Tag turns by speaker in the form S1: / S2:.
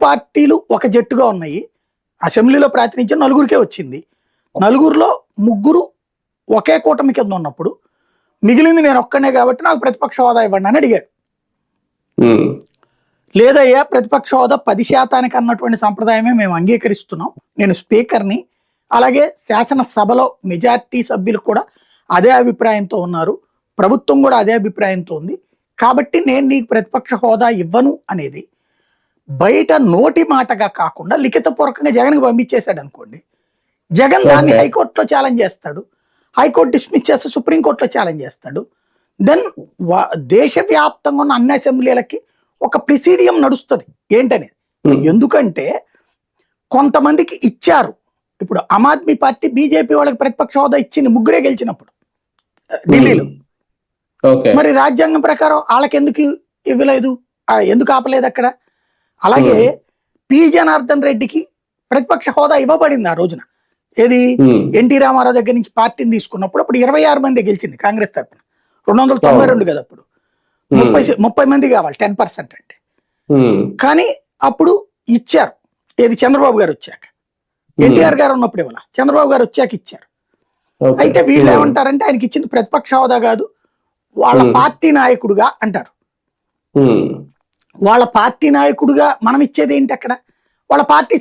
S1: పార్టీలు ఒక జట్టుగా ఉన్నాయి. అసెంబ్లీలో ప్రాతినిధ్యం నలుగురికే వచ్చింది. నలుగురిలో ముగ్గురు ఒకే కూటమి కింద ఉన్నప్పుడు మిగిలింది నేను ఒక్కనే కాబట్టి నాకు ప్రతిపక్ష హోదా ఇవ్వండి అని అడిగాడు. లేదయ్యా ప్రతిపక్ష హోదా 10% అన్నటువంటి సంప్రదాయమే మేము అంగీకరిస్తున్నాం, నేను స్పీకర్ని, అలాగే శాసనసభలో మెజార్టీ సభ్యులు కూడా అదే అభిప్రాయంతో ఉన్నారు, ప్రభుత్వం కూడా అదే అభిప్రాయంతో ఉంది, కాబట్టి నేను నీకు ప్రతిపక్ష హోదా ఇవ్వను అనేది బయట నోటి మాటగా కాకుండా లిఖితపూర్వకంగా జగన్కి పంపించేశాడు అనుకోండి. జగన్ దాన్ని హైకోర్టులో ఛాలెంజ్ చేస్తాడు, హైకోర్టు డిస్మిస్ చేస్తే సుప్రీంకోర్టులో ఛాలెంజ్ చేస్తాడు. దెన్ దేశవ్యాప్తంగా ఉన్న అన్ని అసెంబ్లీలకి ఒక ప్రిసీడియం నడుస్తుంది ఏంటనేది. ఎందుకంటే కొంతమందికి ఇచ్చారు. ఇప్పుడు ఆమ్ ఆద్మీ పార్టీ బీజేపీ వాళ్ళకి ప్రతిపక్ష హోదా ఇచ్చింది, ముగ్గురే గెలిచినప్పుడు ఢిల్లీలో. మరి రాజ్యాంగం ప్రకారం వాళ్ళకి ఎందుకు ఇవ్వలేదు, ఎందుకు ఆపలేదు అక్కడ? అలాగే పి జనార్దన్ రెడ్డికి ప్రతిపక్ష హోదా ఇవ్వబడింది ఆ రోజున. ఏది ఎన్టీ రామారావు దగ్గర నుంచి పార్టీని తీసుకున్నప్పుడు అప్పుడు 26 మంది గెలిచింది కాంగ్రెస్ తరఫున, 292 కదా అప్పుడు, 30 మంది కావాలి 10% అంటే. కానీ అప్పుడు ఇచ్చారు, ఏది చంద్రబాబు గారు వచ్చాక. ఎన్టీఆర్ గారు ఉన్నప్పుడు ఇవ్వాల, చంద్రబాబు గారు వచ్చాక ఇచ్చారు. అయితే వీళ్ళు ఏమంటారంటే ఆయనకి ఇచ్చింది ప్రతిపక్ష హోదా కాదు, వాళ్ళ పార్టీ నాయకుడుగా అంటారు. వాళ్ళ పార్టీ నాయకుడుగా మనం ఇచ్చేది ఏంటి అక్కడ? వాళ్ళ పార్టీ